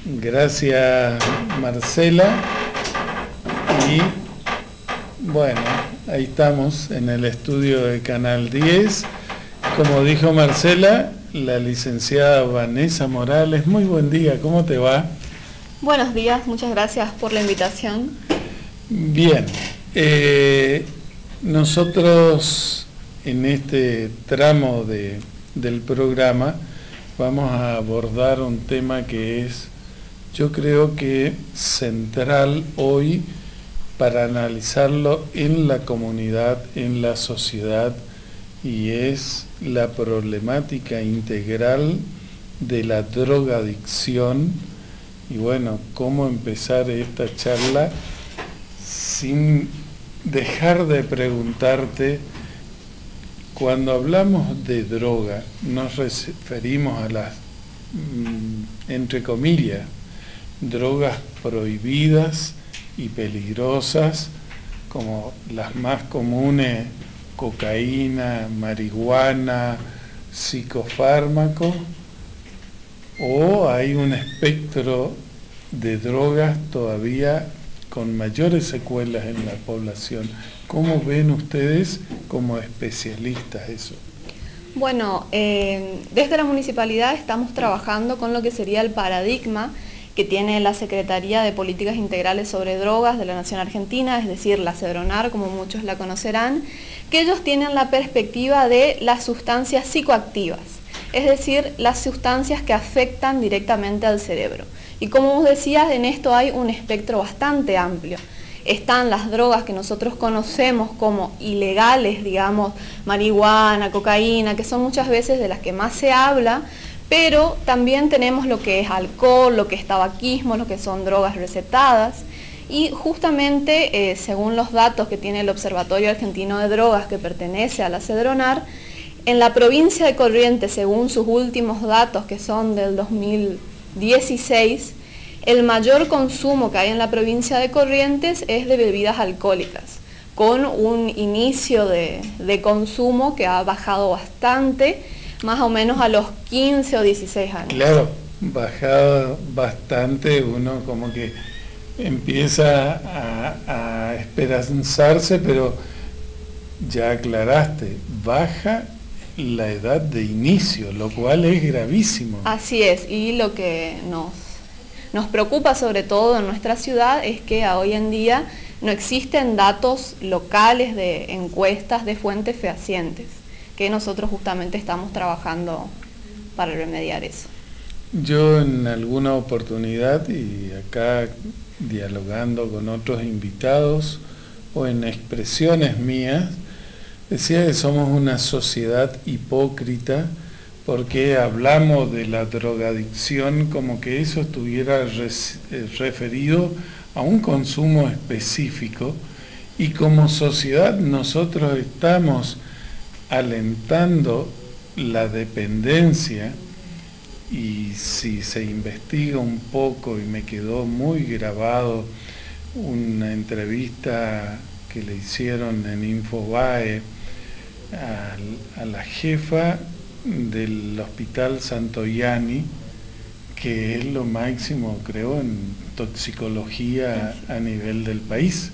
Gracias, Marcela. Y bueno, ahí estamos en el estudio de Canal 10. Como dijo Marcela, la licenciada Vanessa Morales. Muy buen día, ¿cómo te va? Buenos días, muchas gracias por la invitación. Bien, nosotros en este tramo del programa vamos a abordar un tema que es, yo creo que central hoy para analizarlo en la comunidad, en la sociedad, y es la problemática integral de la drogadicción. Y bueno, cómo empezar esta charla sin dejar de preguntarte, cuando hablamos de droga, nos referimos a las, entre comillas, drogas prohibidas y peligrosas, como las más comunes, cocaína, marihuana, psicofármacos, o hay un espectro de drogas todavía con mayores secuelas en la población. ¿Cómo ven ustedes como especialistas eso? Bueno, desde la municipalidad estamos trabajando con lo que sería el paradigma que tiene la Secretaría de Políticas Integrales sobre Drogas de la Nación Argentina, es decir, la CEDRONAR, como muchos la conocerán, que ellos tienen la perspectiva de las sustancias psicoactivas, es decir, las sustancias que afectan directamente al cerebro. Y como vos decías, en esto hay un espectro bastante amplio. Están las drogas que nosotros conocemos como ilegales, digamos, marihuana, cocaína, que son muchas veces de las que más se habla, pero también tenemos lo que es alcohol, lo que es tabaquismo, lo que son drogas recetadas. Y justamente, según los datos que tiene el Observatorio Argentino de Drogas, que pertenece a la CEDRONAR, en la provincia de Corrientes, según sus últimos datos, que son del 2016, el mayor consumo que hay en la provincia de Corrientes es de bebidas alcohólicas, con un inicio de consumo que ha bajado bastante, más o menos a los 15 o 16 años. Claro, bajado bastante, uno como que empieza a esperanzarse, nos ya aclaraste, baja la edad de inicio, lo cual es gravísimo. Así es, y lo que nos preocupa sobre todo en nuestra ciudad es que hoy en día no existen datos locales de encuestas de fuentes fehacientes, que nosotros justamente estamos trabajando para remediar eso. Yo en alguna oportunidad, y acá dialogando con otros invitados o en expresiones mías, decía que somos una sociedad hipócrita porque hablamos de la drogadicción como que eso estuviera referido a un consumo específico, y como sociedad nosotros estamos alentando la dependencia. Y si se investiga un poco, y me quedó muy grabado una entrevista que le hicieron en Infobae a la jefa del Hospital Santoyani, que es lo máximo, creo, en toxicología a nivel del país.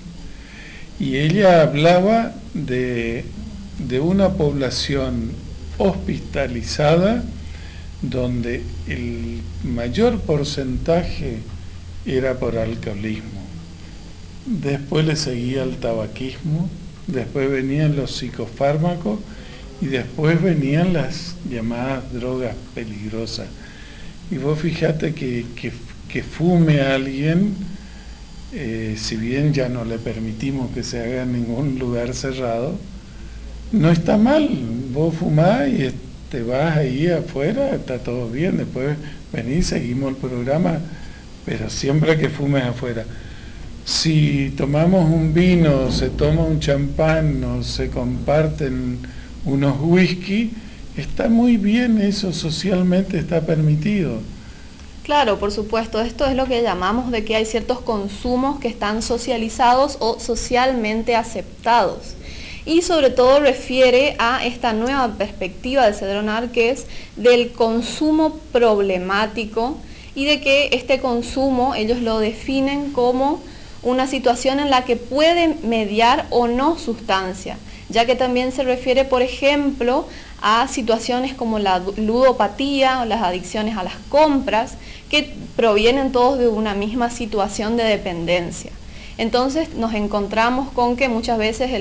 Y ella hablaba de una población hospitalizada donde el mayor porcentaje era por alcoholismo. Después le seguía el tabaquismo, después venían los psicofármacos y después venían las llamadas drogas peligrosas. Y vos fijate que fume a alguien, si bien ya no le permitimos que se haga en ningún lugar cerrado, no está mal. Vos fumás y te vas ahí afuera, está todo bien, después venís, seguimos el programa, pero siempre que fumes afuera. Si tomamos un vino, se toma un champán o se comparten unos whisky, está muy bien, eso socialmente está permitido. Claro, por supuesto, esto es lo que llamamos de que hay ciertos consumos que están socializados o socialmente aceptados. Y sobre todo refiere a esta nueva perspectiva de CEDRONAR, que es del consumo problemático y de que este consumo ellos lo definen como una situación en la que puede mediar o no sustancia, ya que también se refiere, por ejemplo, a situaciones como la ludopatía o las adicciones a las compras, que provienen todos de una misma situación de dependencia. Entonces nos encontramos con que muchas veces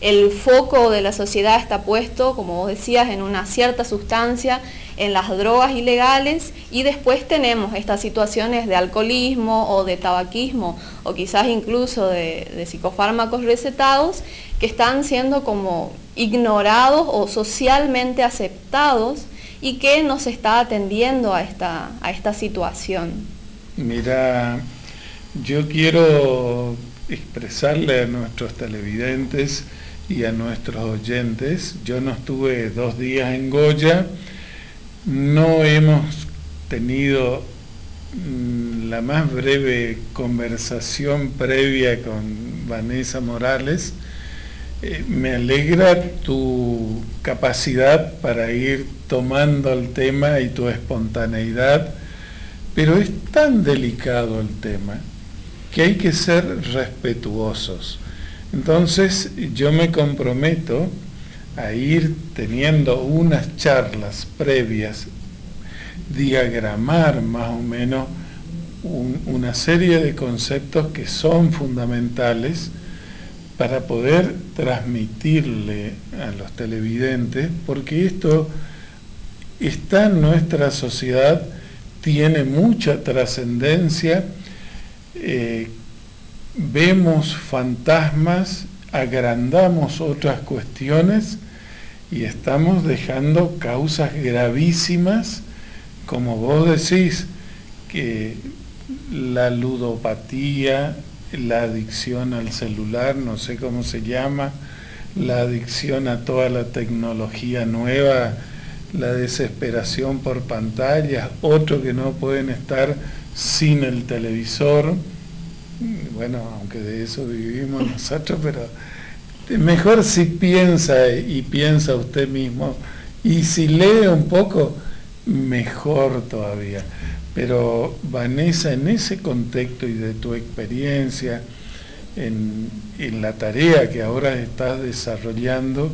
el foco de la sociedad está puesto, como vos decías, en una cierta sustancia, en las drogas ilegales, y después tenemos estas situaciones de alcoholismo o de tabaquismo o quizás incluso de psicofármacos recetados que están siendo como ignorados o socialmente aceptados y que no se está atendiendo a esta situación. Mira, yo quiero expresarle a nuestros televidentes y a nuestros oyentes, yo no estuve 2 días en Goya, no hemos tenido la más breve conversación previa con Vanessa Morales. Me alegra tu capacidad para ir tomando el tema y tu espontaneidad, pero es tan delicado el tema que hay que ser respetuosos. Entonces yo me comprometo a ir teniendo unas charlas previas, diagramar más o menos una serie de conceptos que son fundamentales para poder transmitirle a los televidentes, porque esto está en nuestra sociedad, tiene mucha trascendencia, vemos fantasmas, agrandamos otras cuestiones y estamos dejando causas gravísimas, como vos decís, que la ludopatía, la adicción al celular, no sé cómo se llama, la adicción a toda la tecnología nueva, la desesperación por pantallas, otro que no pueden estar sin el televisor. Bueno, aunque de eso vivimos nosotros, pero mejor si piensa y piensa usted mismo, y si lee un poco, mejor todavía. Pero Vanessa, en ese contexto y de tu experiencia, en la tarea que ahora estás desarrollando,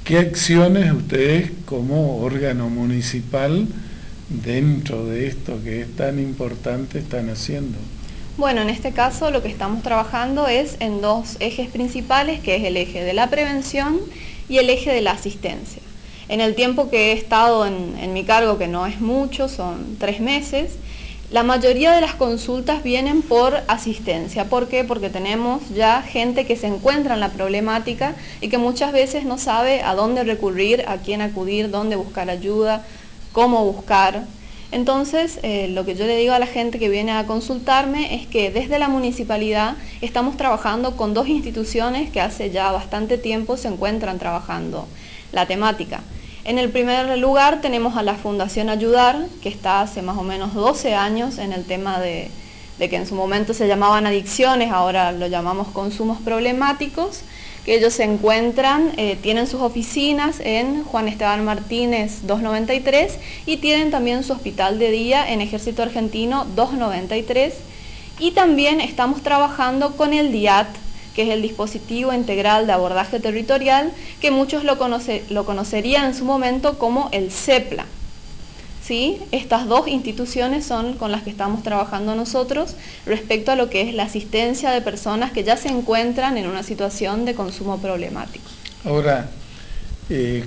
¿qué acciones ustedes como órgano municipal dentro de esto que es tan importante están haciendo? Bueno, en este caso lo que estamos trabajando es en 2 ejes principales, que es el eje de la prevención y el eje de la asistencia. En el tiempo que he estado en mi cargo, que no es mucho, son 3 meses, la mayoría de las consultas vienen por asistencia. ¿Por qué? Porque tenemos ya gente que se encuentra en la problemática y que muchas veces no sabe a dónde recurrir, a quién acudir, dónde buscar ayuda, cómo buscar. Entonces, lo que yo le digo a la gente que viene a consultarme es que desde la municipalidad estamos trabajando con 2 instituciones que hace ya bastante tiempo se encuentran trabajando la temática. En el primer lugar tenemos a la Fundación Ayudar, que está hace más o menos 12 años en el tema de que en su momento se llamaban adicciones, ahora lo llamamos consumos problemáticos, que ellos se encuentran, tienen sus oficinas en Juan Esteban Martínez 293 y tienen también su hospital de día en Ejército Argentino 293, y también estamos trabajando con el DIAT, que es el Dispositivo Integral de Abordaje Territorial, que muchos lo conocerían en su momento como el CEPLA. ¿Sí? Estas 2 instituciones son con las que estamos trabajando nosotros respecto a lo que es la asistencia de personas que ya se encuentran en una situación de consumo problemático. Ahora,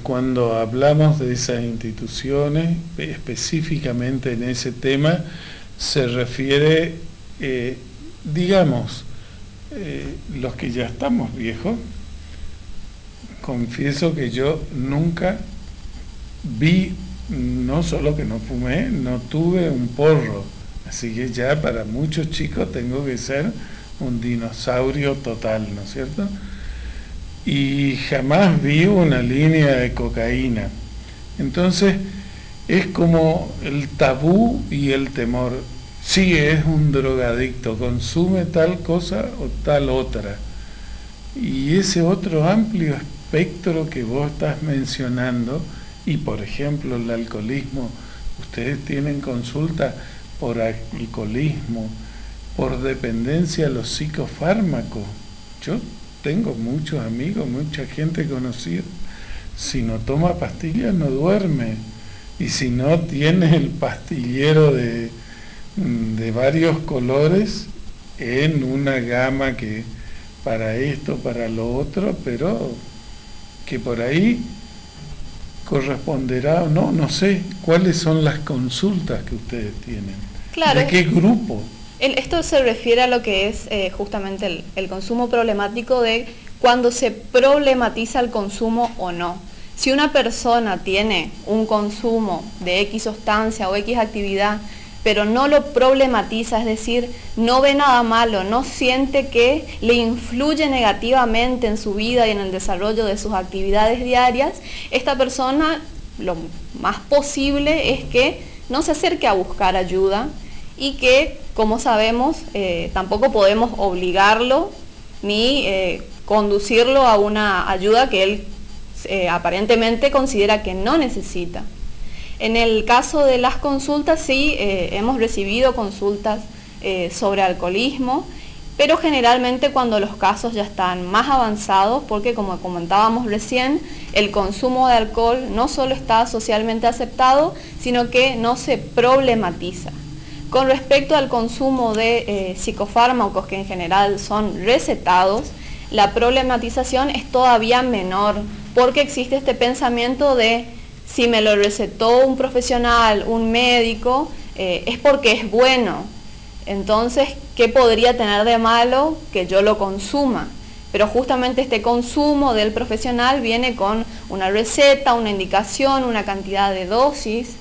cuando hablamos de esas instituciones, específicamente en ese tema, se refiere, digamos, los que ya estamos viejos. Confieso que yo nunca vi, no solo que no fumé, no tuve un porro, así que ya para muchos chicos tengo que ser un dinosaurio total, ¿no es cierto? Y jamás vi una línea de cocaína. Entonces es como el tabú y el temor. Sí, es un drogadicto, consume tal cosa o tal otra. Y ese otro amplio espectro que vos estás mencionando, y por ejemplo el alcoholismo, ustedes tienen consulta por alcoholismo, por dependencia a los psicofármacos. Yo tengo muchos amigos, mucha gente conocida, si no toma pastillas no duerme, y si no tiene el pastillero de varios colores en una gama que para esto, para lo otro, pero que por ahí corresponderá o no, no sé, ¿cuáles son las consultas que ustedes tienen? Claro. ¿De qué grupo? Esto se refiere a lo que es justamente el consumo problemático, de cuando se problematiza el consumo o no. Si una persona tiene un consumo de X sustancia o X actividad, pero no lo problematiza, es decir, no ve nada malo, no siente que le influye negativamente en su vida y en el desarrollo de sus actividades diarias, esta persona lo más posible es que no se acerque a buscar ayuda, y que, como sabemos, tampoco podemos obligarlo ni conducirlo a una ayuda que él aparentemente considera que no necesita. En el caso de las consultas, sí, hemos recibido consultas sobre alcoholismo, pero generalmente cuando los casos ya están más avanzados, porque como comentábamos recién, el consumo de alcohol no solo está socialmente aceptado, sino que no se problematiza. Con respecto al consumo de psicofármacos, que en general son recetados, la problematización es todavía menor, porque existe este pensamiento de si me lo recetó un profesional, un médico, es porque es bueno. Entonces, ¿qué podría tener de malo que yo lo consuma? Pero justamente este consumo del profesional viene con una receta, una indicación, una cantidad de dosis.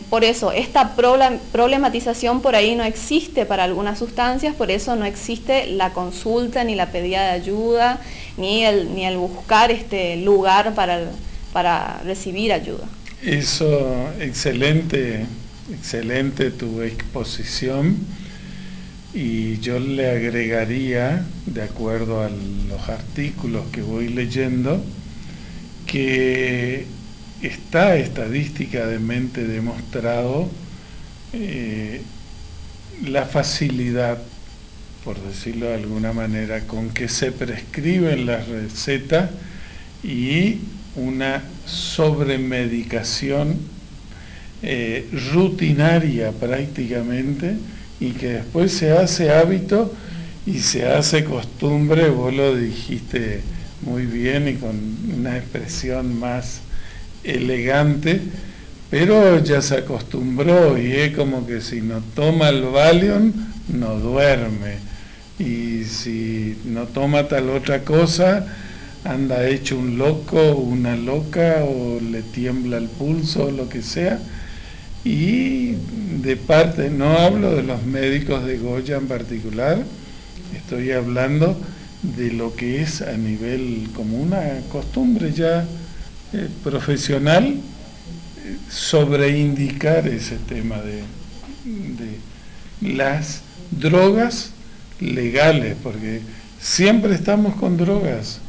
Por eso, esta problematización por ahí no existe para algunas sustancias, por eso no existe la consulta, ni la pedida de ayuda, ni el buscar este lugar para recibir ayuda. Eso, excelente, excelente tu exposición, y yo le agregaría, de acuerdo a los artículos que voy leyendo, que está estadísticamente demostrado la facilidad, por decirlo de alguna manera, con que se prescriben las recetas y una sobremedicación rutinaria prácticamente, y que después se hace hábito y se hace costumbre. Vos lo dijiste muy bien y con una expresión más elegante, pero ya se acostumbró, y es como que si no toma el Valium no duerme, y si no toma tal otra cosa anda hecho un loco, una loca, o le tiembla el pulso, o lo que sea. Y de parte, no hablo de los médicos de Goya en particular, estoy hablando de lo que es a nivel como una costumbre ya profesional, sobreindicar ese tema de las drogas legales, porque siempre estamos con drogas.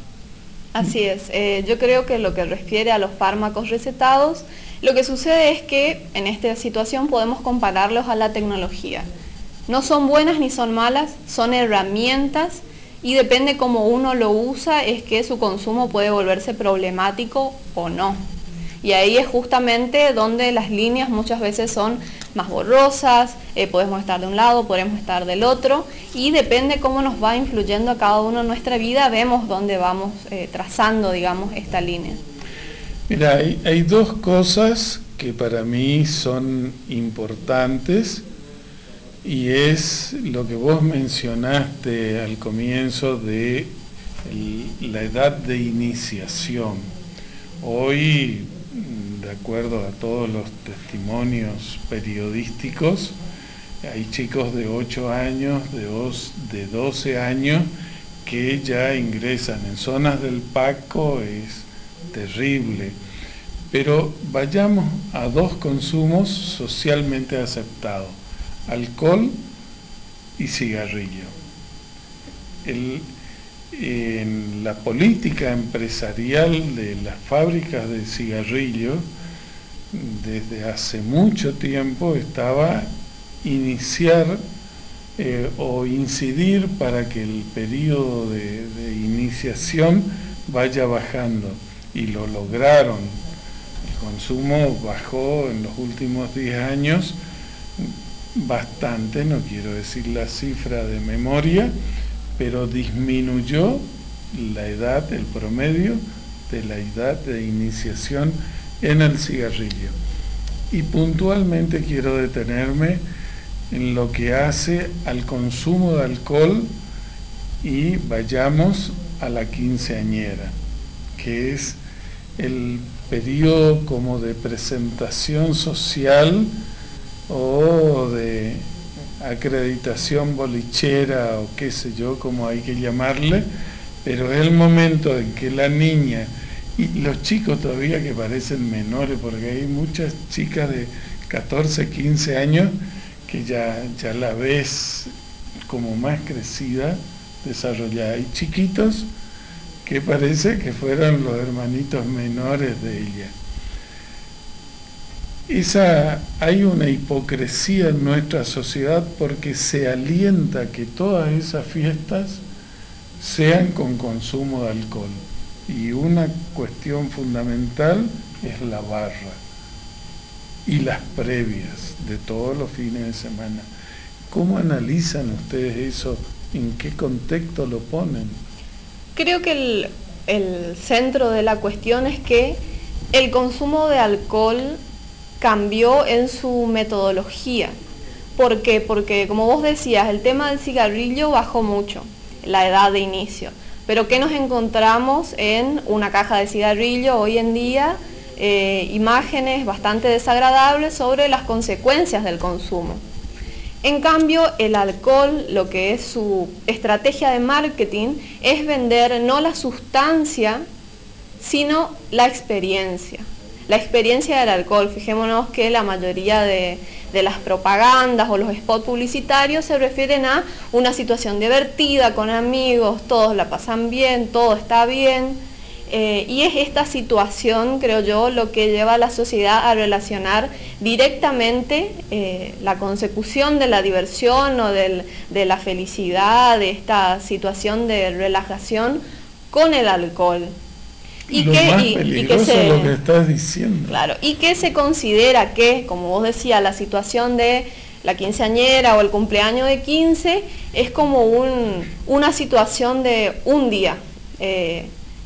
Así es, yo creo que lo que refiere a los fármacos recetados, lo que sucede es que en esta situación podemos compararlos a la tecnología. No son buenas ni son malas, son herramientas, y depende cómo uno lo usa es que su consumo puede volverse problemático o no. Y ahí es justamente donde las líneas muchas veces son más borrosas, podemos estar de un lado, podemos estar del otro, y depende cómo nos va influyendo a cada uno en nuestra vida, vemos dónde vamos trazando, digamos, esta línea. Mira, hay dos cosas que para mí son importantes, y es lo que vos mencionaste al comienzo de la edad de iniciación. Hoy, de acuerdo a todos los testimonios periodísticos, hay chicos de 8 años, de 12 años, que ya ingresan en zonas del Paco. Es terrible. Pero vayamos a dos consumos socialmente aceptados: alcohol y cigarrillo. En la política empresarial de las fábricas de cigarrillos, desde hace mucho tiempo estaba iniciar o incidir para que el periodo de iniciación vaya bajando, y lo lograron. El consumo bajó en los últimos 10 años bastante, no quiero decir la cifra de memoria, pero disminuyó la edad, el promedio de la edad de iniciación en el cigarrillo. Y puntualmente quiero detenerme en lo que hace al consumo de alcohol, y vayamos a la quinceañera, que es el periodo como de presentación social o de acreditación bolichera, o qué sé yo, como hay que llamarle, pero es el momento en que la niña y los chicos todavía, que parecen menores, porque hay muchas chicas de 14, 15 años que ya la ves como más crecida, desarrollada. Hay chiquitos que parece que fueron los hermanitos menores de ella. Hay una hipocresía en nuestra sociedad, porque se alienta que todas esas fiestas sean con consumo de alcohol. Y una cuestión fundamental es la barra y las previas de todos los fines de semana. ¿Cómo analizan ustedes eso? ¿En qué contexto lo ponen? Creo que el centro de la cuestión es que el consumo de alcohol cambió en su metodología. ¿Por qué? Porque, como vos decías, el tema del cigarrillo bajó mucho, la edad de inicio. Pero ¿qué nos encontramos en una caja de cigarrillo hoy en día? Imágenes bastante desagradables sobre las consecuencias del consumo. En cambio, el alcohol, lo que es su estrategia de marketing, es vender no la sustancia, sino la experiencia. La experiencia del alcohol. Fijémonos que la mayoría de las propagandas o los spots publicitarios se refieren a una situación divertida, con amigos, todos la pasan bien, todo está bien. Y es esta situación, creo yo, lo que lleva a la sociedad a relacionar directamente la consecución de la diversión o de la felicidad, de esta situación de relajación con el alcohol. Y lo más peligroso es lo que estás diciendo. Claro, y que se considera que, como vos decías, la situación de la quinceañera o el cumpleaños de 15 es como una situación de un día.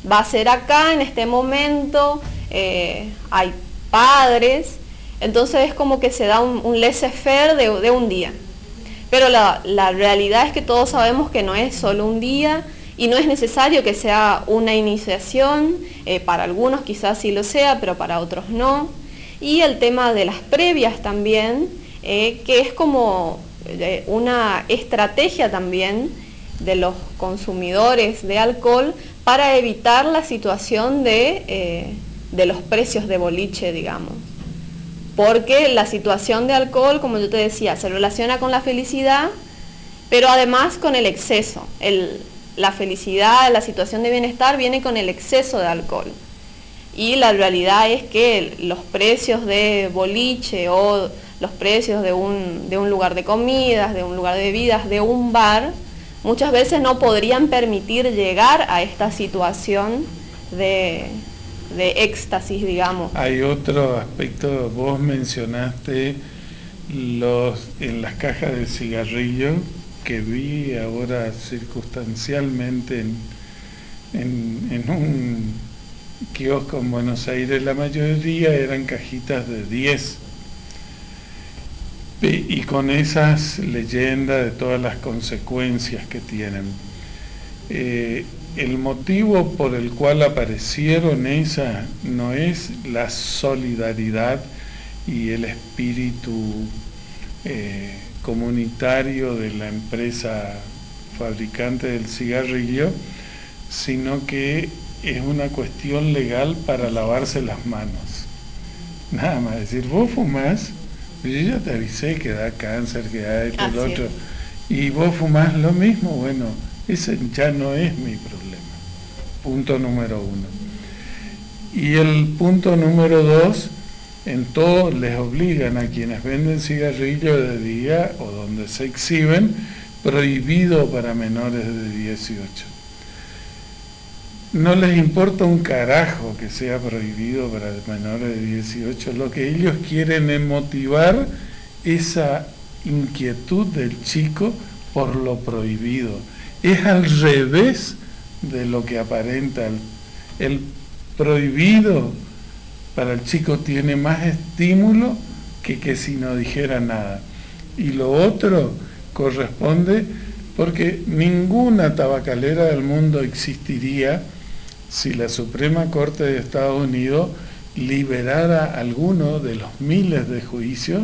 Va a ser acá, en este momento, hay padres, entonces es como que se da un laissez-faire de un día. Pero la realidad es que todos sabemos que no es solo un día, y no es necesario que sea una iniciación, para algunos quizás sí lo sea, pero para otros no. Y el tema de las previas también, que es como una estrategia también de los consumidores de alcohol para evitar la situación de los precios de boliche, digamos. Porque la situación de alcohol, como yo te decía, se relaciona con la felicidad, pero además con el exceso. La felicidad, la situación de bienestar viene con el exceso de alcohol. Y la realidad es que los precios de boliche o los precios de un lugar de comidas, de un lugar de bebidas, de un bar, muchas veces no podrían permitir llegar a esta situación de éxtasis, digamos. Hay otro aspecto, vos mencionaste en las cajas de cigarrillo, que vi ahora circunstancialmente en un kiosco en Buenos Aires. La mayoría eran cajitas de 10, y con esas leyendas de todas las consecuencias que tienen. El motivo por el cual aparecieron esas no es la solidaridad y el espíritu comunitario de la empresa fabricante del cigarrillo, sino que es una cuestión legal para lavarse las manos. Nada más decir, vos fumás, yo ya te avisé que da cáncer, que da esto, lo otro, y vos fumás lo mismo, bueno, ese ya no es mi problema. Punto número 1. Y el punto número 2 en todo les obligan a quienes venden cigarrillos de día o donde se exhiben, prohibido para menores de 18. No les importa un carajo que sea prohibido para menores de 18, lo que ellos quieren es motivar esa inquietud del chico por lo prohibido. Es al revés de lo que aparenta. El prohibido para el chico tiene más estímulo que si no dijera nada. Y lo otro corresponde porque ninguna tabacalera del mundo existiría si la Suprema Corte de Estados Unidos liberara alguno de los miles de juicios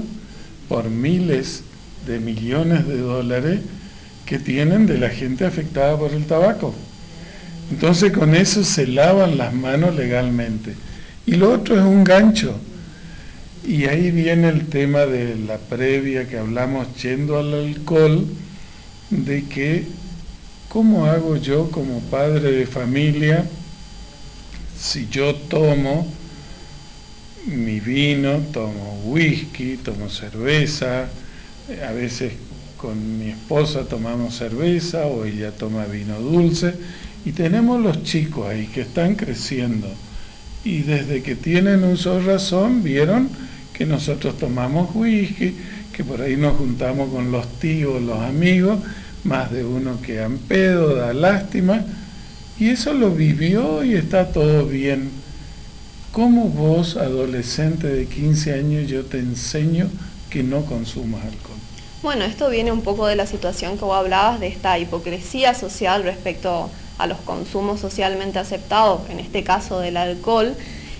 por miles de millones de dólares que tienen de la gente afectada por el tabaco. Entonces con eso se lavan las manos legalmente. Y lo otro es un gancho. Y ahí viene el tema de la previa que hablamos yendo al alcohol, de que ¿cómo hago yo como padre de familia si yo tomo mi vino, tomo whisky, tomo cerveza, a veces con mi esposa tomamos cerveza o ella toma vino dulce, y tenemos los chicos ahí que están creciendo y desde que tienen uso de razón vieron que nosotros tomamos whisky, que por ahí nos juntamos con los tíos, los amigos, más de uno que en pedo, da lástima, y eso lo vivió y está todo bien. ¿Cómo vos, adolescente de 15 años, yo te enseño que no consumas alcohol? Bueno, esto viene un poco de la situación que vos hablabas, de esta hipocresía social respecto a los consumos socialmente aceptados, en este caso del alcohol,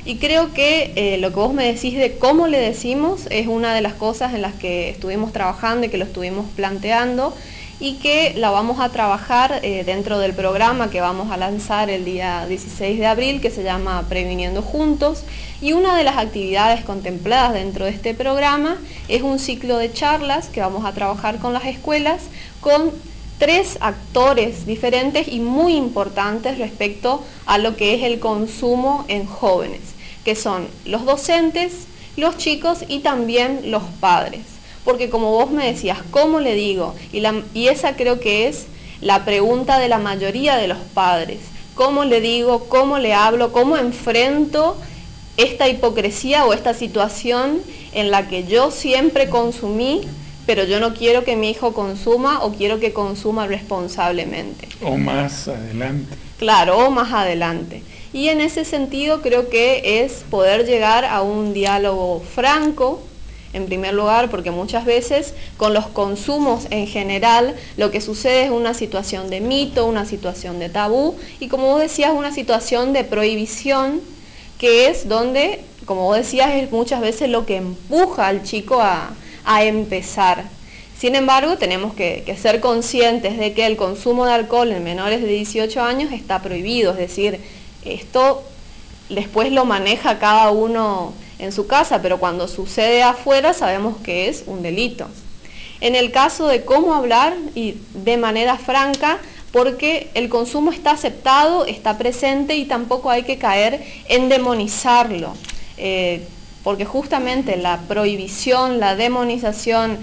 y creo que lo que vos me decís de cómo le decimos es una de las cosas en las que estuvimos trabajando y que lo estuvimos planteando, y que la vamos a trabajar dentro del programa que vamos a lanzar el día 16 de abril, que se llama Previniendo Juntos, y una de las actividades contempladas dentro de este programa es un ciclo de charlas que vamos a trabajar con las escuelas, con 3 actores diferentes y muy importantes respecto a lo que es el consumo en jóvenes, que son los docentes, los chicos y también los padres. Porque como vos me decías, ¿cómo le digo? Y esa creo que es la pregunta de la mayoría de los padres. ¿Cómo le digo? ¿Cómo le hablo? ¿Cómo enfrento esta hipocresía o esta situación en la que yo siempre consumí, pero yo no quiero que mi hijo consuma o quiero que consuma responsablemente? O más adelante. Claro, o más adelante. Y en ese sentido creo que es poder llegar a un diálogo franco, en primer lugar, porque muchas veces con los consumos en general lo que sucede es una situación de mito, una situación de tabú y, como vos decías, una situación de prohibición, que es donde, como vos decías, es muchas veces lo que empuja al chico a empezar. Sin embargo, tenemos que ser conscientes de que el consumo de alcohol en menores de 18 años está prohibido, es decir, esto después lo maneja cada uno en su casa, pero cuando sucede afuera sabemos que es un delito. En el caso de cómo hablar y de manera franca, porque el consumo está aceptado, está presente y tampoco hay que caer en demonizarlo, porque justamente la prohibición, la demonización,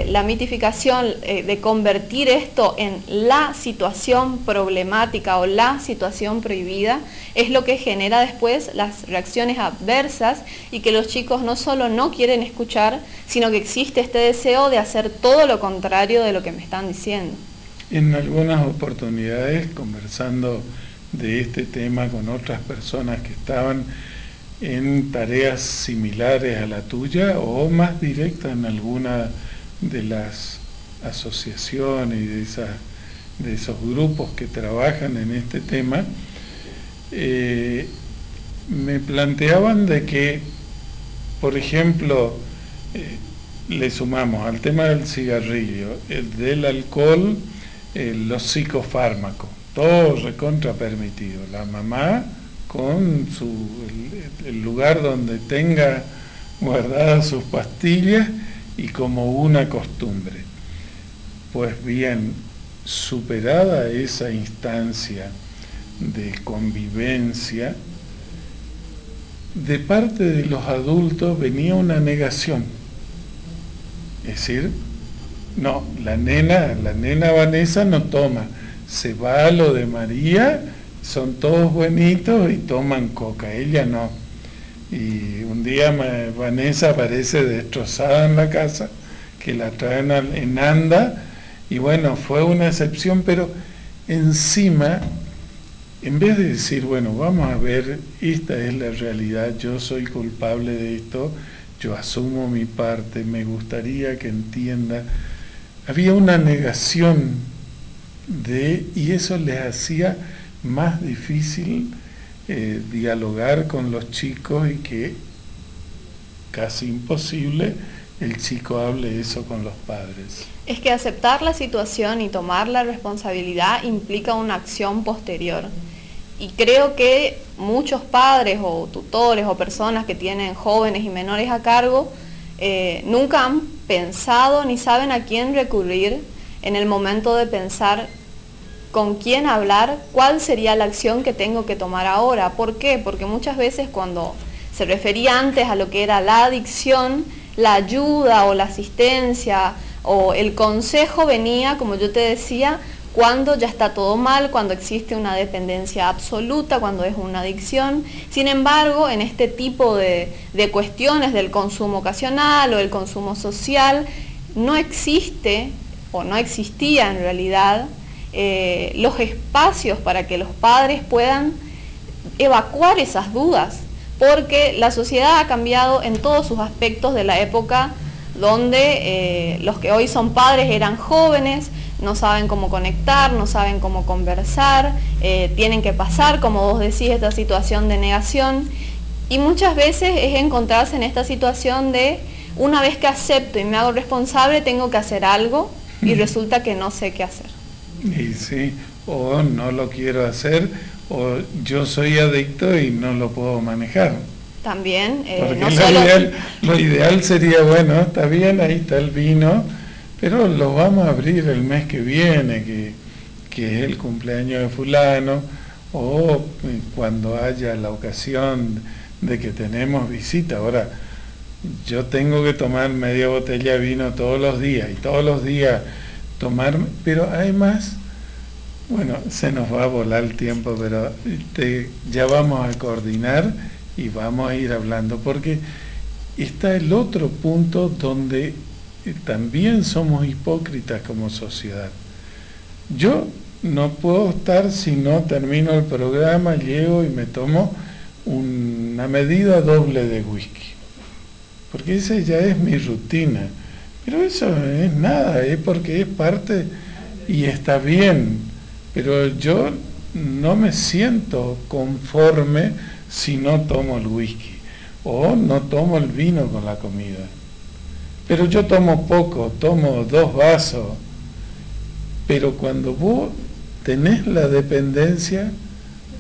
la mitificación de convertir esto en la situación problemática o la situación prohibida es lo que genera después las reacciones adversas y que los chicos no solo no quieren escuchar, sino que existe este deseo de hacer todo lo contrario de lo que me están diciendo. En algunas oportunidades, conversando de este tema con otras personas que estaban en tareas similares a la tuya o más directas en alguna de las asociaciones y de esos grupos que trabajan en este tema, me planteaban de que, por ejemplo, le sumamos al tema del cigarrillo, del alcohol, los psicofármacos, todo recontra permitido. La mamá con el lugar donde tenga guardadas sus pastillas y como una costumbre. Pues bien, superada esa instancia de convivencia, de parte de los adultos venía una negación. Es decir, no, la nena Vanessa no toma, se va a lo de María, son todos buenitos y toman coca, ella no. Y un día Vanessa aparece destrozada en la casa, que la traen en anda, y bueno, fue una excepción, pero encima, en vez de decir, bueno, vamos a ver, esta es la realidad, yo soy culpable de esto, yo asumo mi parte, me gustaría que entienda, había una negación y eso les hacía más difícil dialogar con los chicos, y que casi imposible el chico hable eso con los padres. Es que aceptar la situación y tomar la responsabilidad implica una acción posterior. Y creo que muchos padres o tutores o personas que tienen jóvenes y menores a cargo nunca han pensado ni saben a quién recurrir en el momento de pensar con quién hablar, cuál sería la acción que tengo que tomar ahora. ¿Por qué? Porque muchas veces cuando se refería antes a lo que era la adicción, la ayuda o la asistencia o el consejo venía, como yo te decía, cuando ya está todo mal, cuando existe una dependencia absoluta, cuando es una adicción. Sin embargo, en este tipo de cuestiones del consumo ocasional o el consumo social, no existe o no existía en realidad los espacios para que los padres puedan evacuar esas dudas, porque la sociedad ha cambiado en todos sus aspectos de la época donde los que hoy son padres eran jóvenes, no saben cómo conectar, no saben cómo conversar, tienen que pasar, como vos decís, esta situación de negación, y muchas veces es encontrarse en esta situación de, una vez que acepto y me hago responsable, tengo que hacer algo, y resulta que no sé qué hacer. Y sí, o no lo quiero hacer, o yo soy adicto y no lo puedo manejar. También, porque no solo... lo ideal sería, bueno, está bien, ahí está el vino, pero lo vamos a abrir el mes que viene, que es el cumpleaños de fulano, o cuando haya la ocasión de que tenemos visita. Ahora, yo tengo que tomar media botella de vino todos los días, y todos los días tomar, pero además, bueno, se nos va a volar el tiempo, pero ya vamos a coordinar y vamos a ir hablando, porque está el otro punto donde también somos hipócritas como sociedad. Yo no puedo estar, si no termino el programa, llego y me tomo una medida doble de whisky, porque esa ya es mi rutina, pero eso es nada, es porque es parte y está bien, pero yo no me siento conforme si no tomo el whisky o no tomo el vino con la comida. Pero yo tomo poco, tomo 2 vasos, pero cuando vos tenés la dependencia,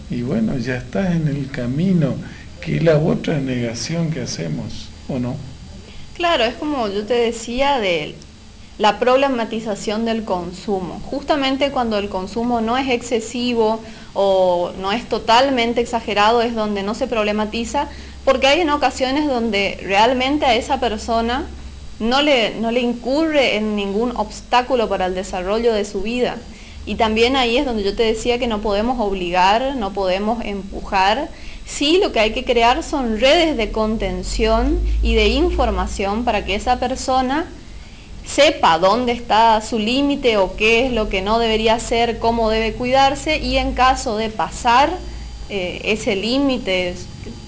y bueno, ya estás en el camino, que es la otra negación que hacemos, ¿o no? Claro, es como yo te decía de la problematización del consumo. Justamente cuando el consumo no es excesivo o no es totalmente exagerado es donde no se problematiza, porque hay en ocasiones donde realmente a esa persona no le incurre en ningún obstáculo para el desarrollo de su vida. Y también ahí es donde yo te decía que no podemos obligar, no podemos empujar. Sí, lo que hay que crear son redes de contención y de información para que esa persona sepa dónde está su límite o qué es lo que no debería hacer, cómo debe cuidarse, y en caso de pasar ese límite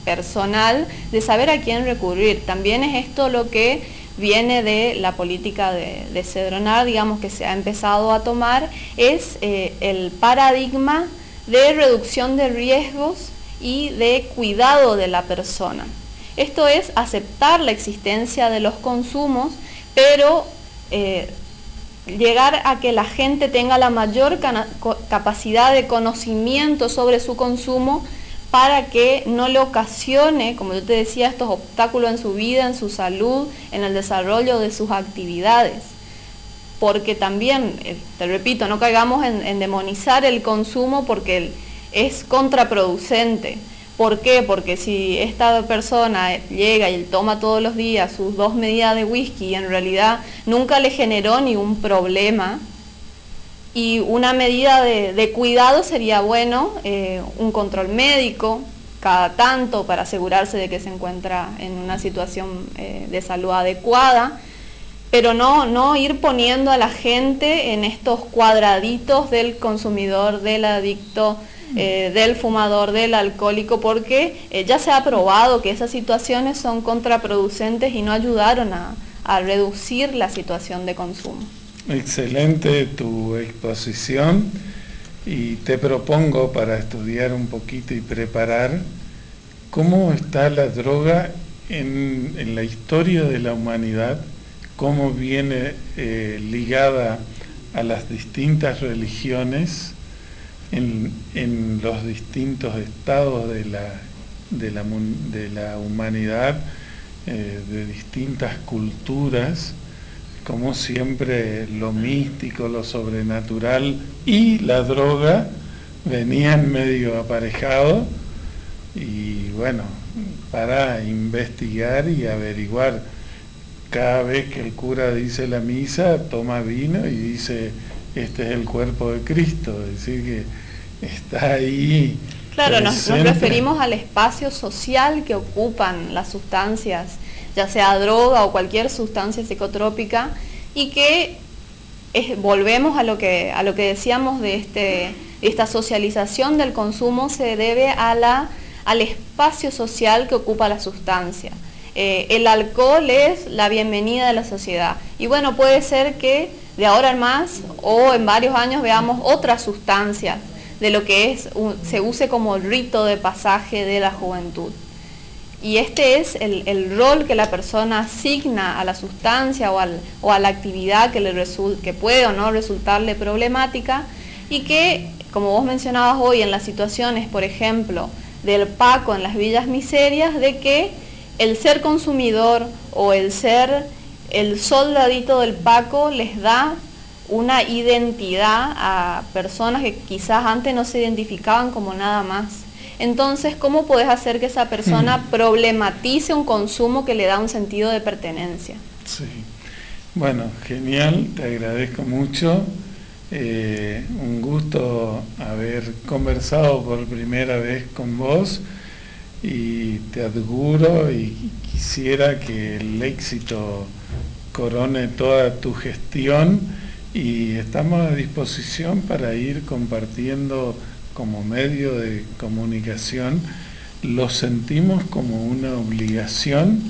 personal, de saber a quién recurrir. También es esto lo que viene de la política de Cedronar, digamos, que se ha empezado a tomar, es el paradigma de reducción de riesgos y de cuidado de la persona. Esto es aceptar la existencia de los consumos, pero llegar a que la gente tenga la mayor capacidad de conocimiento sobre su consumo para que no le ocasione, como yo te decía, estos obstáculos en su vida, en su salud, en el desarrollo de sus actividades. Porque también, te repito, no caigamos en demonizar el consumo, porque es contraproducente. ¿Por qué? Porque si esta persona llega y toma todos los días sus 2 medidas de whisky y en realidad nunca le generó ningún problema, y una medida de cuidado sería bueno, un control médico cada tanto para asegurarse de que se encuentra en una situación de salud adecuada, pero no ir poniendo a la gente en estos cuadraditos del consumidor, del adicto, del fumador, del alcohólico, porque ya se ha probado que esas situaciones son contraproducentes y no ayudaron a reducir la situación de consumo. Excelente tu exposición, y te propongo, para estudiar un poquito y preparar, cómo está la droga en la historia de la humanidad, cómo viene ligada a las distintas religiones, en los distintos estados de la humanidad, de distintas culturas, como siempre lo místico, lo sobrenatural y la droga venían medio aparejados, y bueno, para investigar y averiguar. Cada vez que el cura dice la misa, toma vino y dice: este es el cuerpo de Cristo, es decir, que está ahí. Claro, nos referimos al espacio social que ocupan las sustancias, ya sea droga o cualquier sustancia psicotrópica, y que volvemos a lo que decíamos de esta socialización del consumo, se debe al espacio social que ocupa la sustancia. El alcohol es la bienvenida de la sociedad, y bueno, puede ser que de ahora en más o en varios años veamos otras sustancias de lo que se use como rito de pasaje de la juventud. Y este es el rol que la persona asigna a la sustancia o a la actividad que puede o no resultarle problemática, y que, como vos mencionabas hoy, en las situaciones, por ejemplo, del Paco en las villas miserias, de que el ser consumidor o el ser el soldadito del Paco les da una identidad a personas que quizás antes no se identificaban como nada más. Entonces, ¿cómo podés hacer que esa persona problematice un consumo que le da un sentido de pertenencia? Sí, bueno, genial, te agradezco mucho. Un gusto haber conversado por primera vez con vos, y te auguro y quisiera que el éxito corone toda tu gestión, y estamos a disposición para ir compartiendo como medio de comunicación. Lo sentimos como una obligación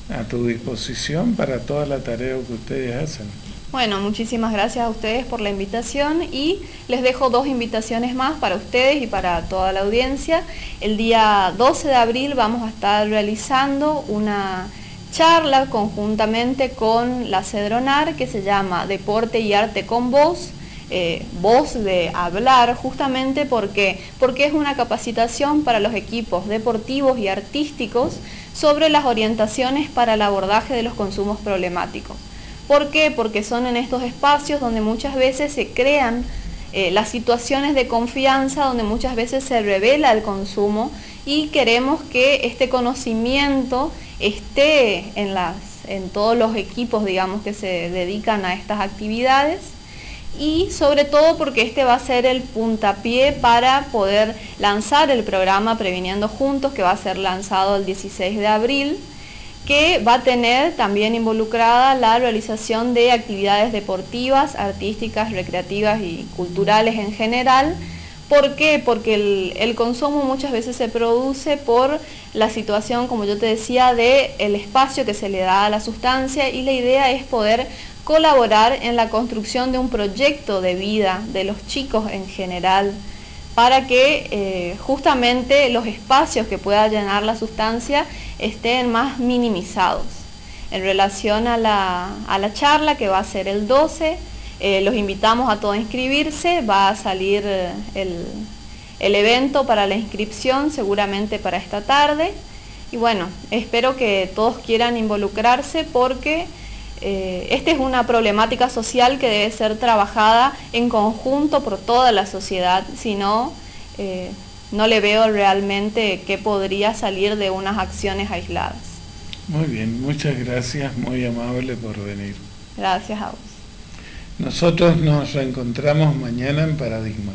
a tu disposición para toda la tarea que ustedes hacen. Bueno, muchísimas gracias a ustedes por la invitación, y les dejo 2 invitaciones más para ustedes y para toda la audiencia. El día 12 de abril vamos a estar realizando una charla conjuntamente con la Cedronar, que se llama Deporte y Arte con Voz, voz de hablar, justamente porque es una capacitación para los equipos deportivos y artísticos sobre las orientaciones para el abordaje de los consumos problemáticos. ¿Por qué? Porque son en estos espacios donde muchas veces se crean las situaciones de confianza, donde muchas veces se revela el consumo, y queremos que este conocimiento esté en todos los equipos, digamos, que se dedican a estas actividades, y sobre todo porque este va a ser el puntapié para poder lanzar el programa Previniendo Juntos, que va a ser lanzado el 16 de abril, que va a tener también involucrada la realización de actividades deportivas, artísticas, recreativas y culturales en general. ¿Por qué? Porque el consumo muchas veces se produce por la situación, como yo te decía, del espacio que se le da a la sustancia, y la idea es poder colaborar en la construcción de un proyecto de vida de los chicos en general, para que justamente los espacios que pueda llenar la sustancia estén más minimizados. En relación a la charla, que va a ser el 12, los invitamos a todos a inscribirse. Va a salir el evento para la inscripción seguramente para esta tarde, y bueno, espero que todos quieran involucrarse, porque esta es una problemática social que debe ser trabajada en conjunto por toda la sociedad, si no no le veo realmente qué podría salir de unas acciones aisladas. Muy bien, muchas gracias, muy amable por venir. Gracias a vos. Nosotros nos reencontramos mañana en Paradigma.